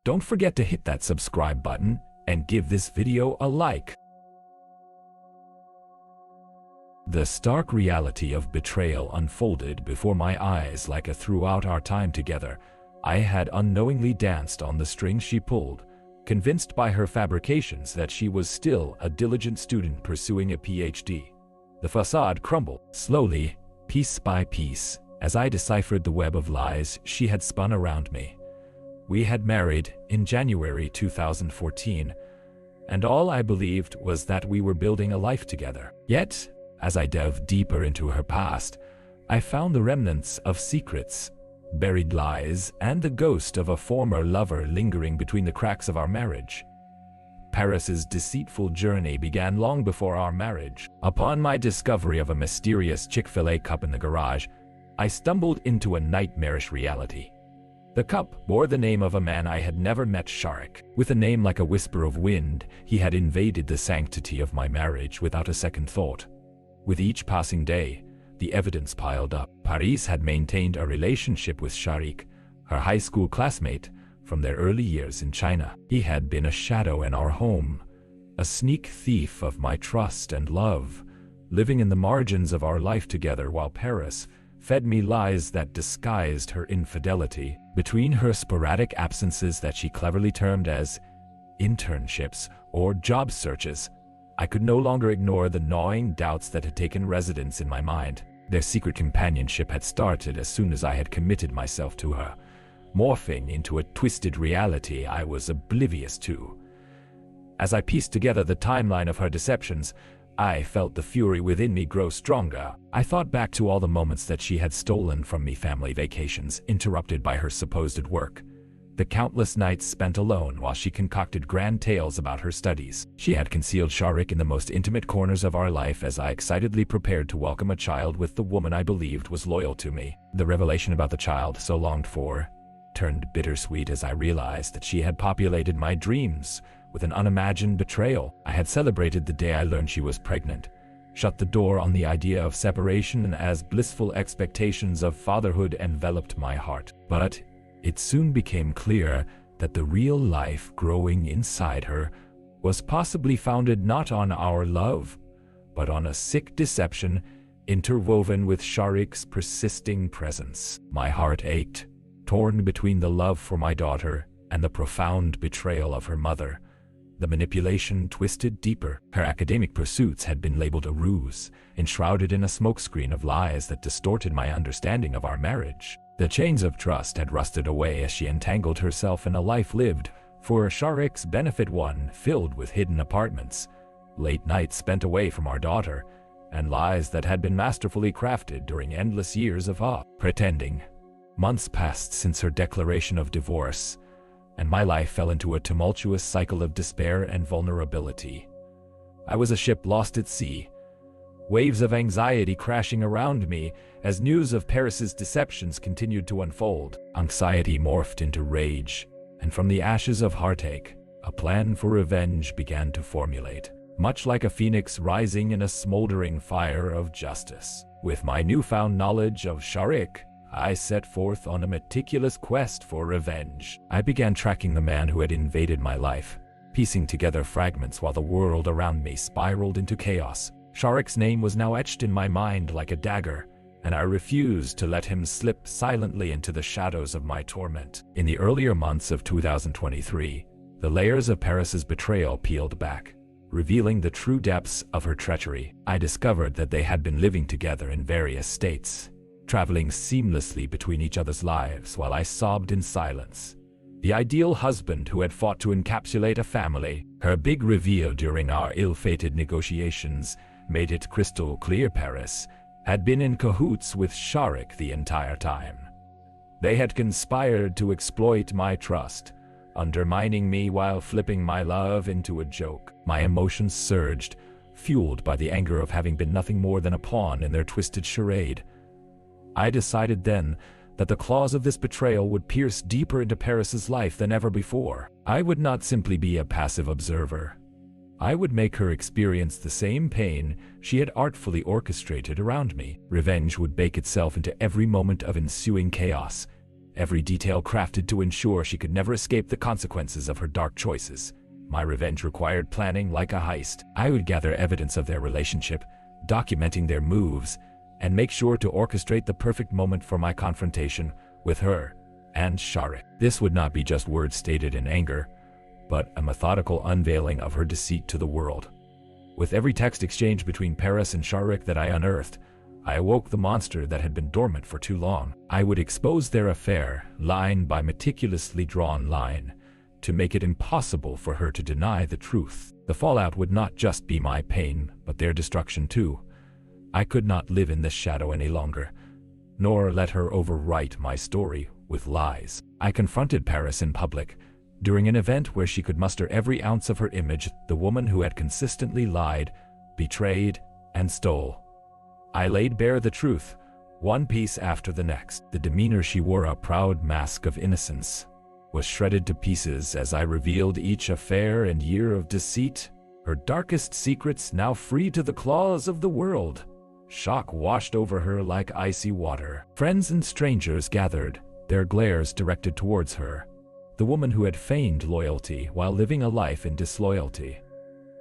Don't forget to hit that subscribe button and give this video a like. The stark reality of betrayal unfolded before my eyes like throughout our time together. I had unknowingly danced on the strings she pulled, convinced by her fabrications that she was still a diligent student pursuing a PhD. The facade crumbled, slowly, piece by piece, as I deciphered the web of lies she had spun around me. We had married in January 2014, and all I believed was that we were building a life together. Yet, as I delved deeper into her past, I found the remnants of secrets, buried lies, and the ghost of a former lover lingering between the cracks of our marriage. Paris's deceitful journey began long before our marriage. Upon my discovery of a mysterious Chick-fil-A cup in the garage, I stumbled into a nightmarish reality. The cup bore the name of a man I had never met, Sharik. With a name like a whisper of wind, he had invaded the sanctity of my marriage without a second thought. With each passing day, the evidence piled up. Paris had maintained a relationship with Sharik, her high school classmate, from their early years in China. He had been a shadow in our home, a sneak thief of my trust and love, living in the margins of our life together while Paris fed me lies that disguised her infidelity. Between her sporadic absences that she cleverly termed as internships or job searches, I could no longer ignore the gnawing doubts that had taken residence in my mind. Their secret companionship had started as soon as I had committed myself to her, morphing into a twisted reality I was oblivious to. As I pieced together the timeline of her deceptions, I felt the fury within me grow stronger. I thought back to all the moments that she had stolen from me, family vacations interrupted by her supposed work, the countless nights spent alone while she concocted grand tales about her studies. She had concealed Sharik in the most intimate corners of our life as I excitedly prepared to welcome a child with the woman I believed was loyal to me. The revelation about the child so longed for turned bittersweet as I realized that she had populated my dreams with an unimagined betrayal. I had celebrated the day I learned she was pregnant, shut the door on the idea of separation, and as blissful expectations of fatherhood enveloped my heart. But it soon became clear that the real life growing inside her was possibly founded not on our love, but on a sick deception interwoven with Sharik's persisting presence. My heart ached, torn between the love for my daughter and the profound betrayal of her mother. The manipulation twisted deeper. Her academic pursuits had been labeled a ruse, enshrouded in a smokescreen of lies that distorted my understanding of our marriage. The chains of trust had rusted away as she entangled herself in a life lived for Sharik's benefit, one filled with hidden apartments, late nights spent away from our daughter, and lies that had been masterfully crafted during endless years of pretending. Months passed since her declaration of divorce, and my life fell into a tumultuous cycle of despair and vulnerability. I was a ship lost at sea, waves of anxiety crashing around me as news of Paris's deceptions continued to unfold. Anxiety morphed into rage, and from the ashes of heartache, a plan for revenge began to formulate, much like a phoenix rising in a smoldering fire of justice. With my newfound knowledge of Sharik, I set forth on a meticulous quest for revenge. I began tracking the man who had invaded my life, piecing together fragments while the world around me spiraled into chaos. Sharik's name was now etched in my mind like a dagger, and I refused to let him slip silently into the shadows of my torment. In the earlier months of 2023, the layers of Paris's betrayal peeled back, revealing the true depths of her treachery. I discovered that they had been living together in various states, traveling seamlessly between each other's lives while I sobbed in silence. The ideal husband who had fought to encapsulate a family. Her big reveal during our ill-fated negotiations made it crystal clear Paris had been in cahoots with Sharik the entire time. They had conspired to exploit my trust, undermining me while flipping my love into a joke. My emotions surged, fueled by the anger of having been nothing more than a pawn in their twisted charade. I decided then that the claws of this betrayal would pierce deeper into Paris's life than ever before. I would not simply be a passive observer. I would make her experience the same pain she had artfully orchestrated around me. Revenge would bake itself into every moment of ensuing chaos, every detail crafted to ensure she could never escape the consequences of her dark choices. My revenge required planning like a heist. I would gather evidence of their relationship, documenting their moves, and make sure to orchestrate the perfect moment for my confrontation with her and Sharik. This would not be just words stated in anger, but a methodical unveiling of her deceit to the world. With every text exchange between Paris and Sharik that I unearthed, I awoke the monster that had been dormant for too long. I would expose their affair, line by meticulously drawn line, to make it impossible for her to deny the truth. The fallout would not just be my pain, but their destruction too. I could not live in this shadow any longer, nor let her overwrite my story with lies. I confronted Paris in public, during an event where she could muster every ounce of her image, the woman who had consistently lied, betrayed, and stole. I laid bare the truth, one piece after the next. The demeanor she wore, a proud mask of innocence, was shredded to pieces as I revealed each affair and year of deceit, her darkest secrets now free to the claws of the world. Shock washed over her like icy water. Friends and strangers gathered, their glares directed towards her, the woman who had feigned loyalty while living a life in disloyalty.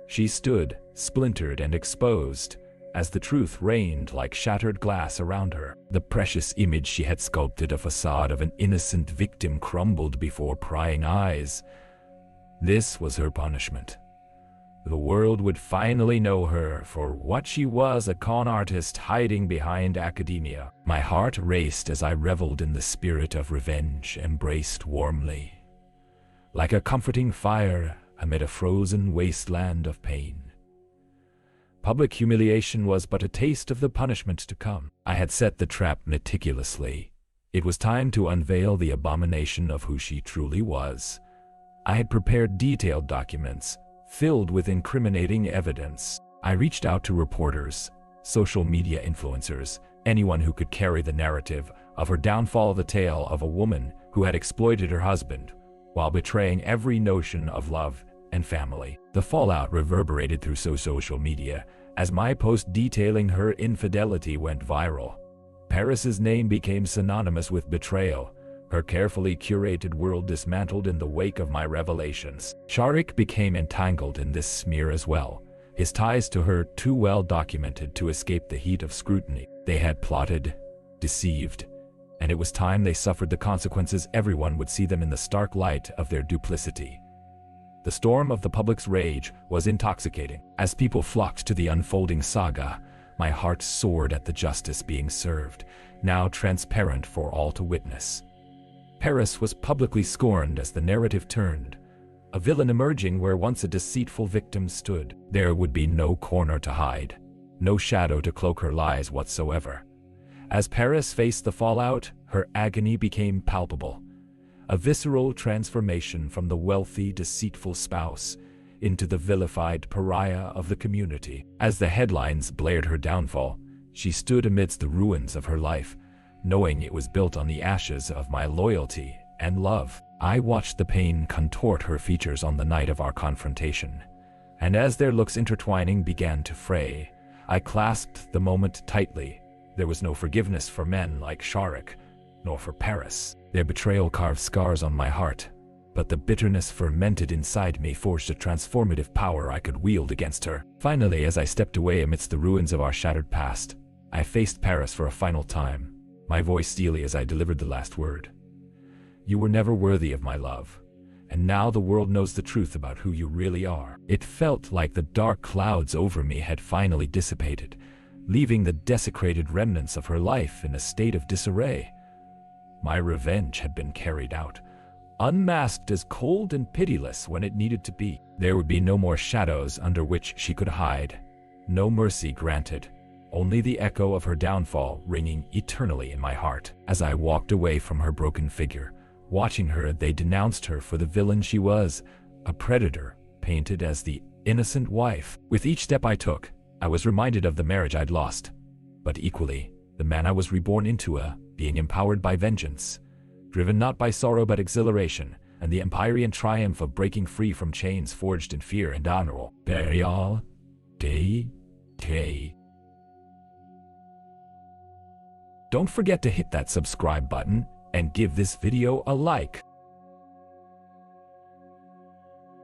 She stood, splintered and exposed, as the truth rained like shattered glass around her. The precious image she had sculpted, a facade of an innocent victim, crumbled before prying eyes. This was her punishment. The world would finally know her for what she was, a con artist hiding behind academia. My heart raced as I reveled in the spirit of revenge, embraced warmly, like a comforting fire amid a frozen wasteland of pain. Public humiliation was but a taste of the punishment to come. I had set the trap meticulously. It was time to unveil the abomination of who she truly was. I had prepared detailed documents, filled with incriminating evidence. I reached out to reporters, social media influencers, anyone who could carry the narrative of her downfall, the tale of a woman who had exploited her husband while betraying every notion of love and family. The fallout reverberated through social media as my post detailing her infidelity went viral. Paris's name became synonymous with betrayal, her carefully curated world dismantled in the wake of my revelations. Sharik became entangled in this smear as well, his ties to her too well documented to escape the heat of scrutiny. They had plotted, deceived, and it was time they suffered the consequences. Everyone would see them in the stark light of their duplicity. The storm of the public's rage was intoxicating. As people flocked to the unfolding saga, my heart soared at the justice being served, now transparent for all to witness. Paris was publicly scorned as the narrative turned, a villain emerging where once a deceitful victim stood. There would be no corner to hide, no shadow to cloak her lies whatsoever. As Paris faced the fallout, her agony became palpable. A visceral transformation from the wealthy, deceitful spouse into the vilified pariah of the community. As the headlines blared her downfall, she stood amidst the ruins of her life, knowing it was built on the ashes of my loyalty and love. I watched the pain contort her features on the night of our confrontation, and as their looks intertwining began to fray, I clasped the moment tightly. There was no forgiveness for men like Sharik, nor for Paris. Their betrayal carved scars on my heart, but the bitterness fermented inside me forged a transformative power I could wield against her. Finally, as I stepped away amidst the ruins of our shattered past, I faced Paris for a final time, my voice steely as I delivered the last word. You were never worthy of my love, and now the world knows the truth about who you really are. It felt like the dark clouds over me had finally dissipated, leaving the desecrated remnants of her life in a state of disarray. My revenge had been carried out, unmasked as cold and pitiless when it needed to be. There would be no more shadows under which she could hide, no mercy granted, only the echo of her downfall ringing eternally in my heart. As I walked away from her broken figure, watching her, they denounced her for the villain she was, a predator painted as the innocent wife. With each step I took, I was reminded of the marriage I'd lost, but equally, the man I was reborn into, being empowered by vengeance, driven not by sorrow but exhilaration, and the empyrean triumph of breaking free from chains forged in fear and honor. Betrayal. Don't forget to hit that subscribe button and give this video a like.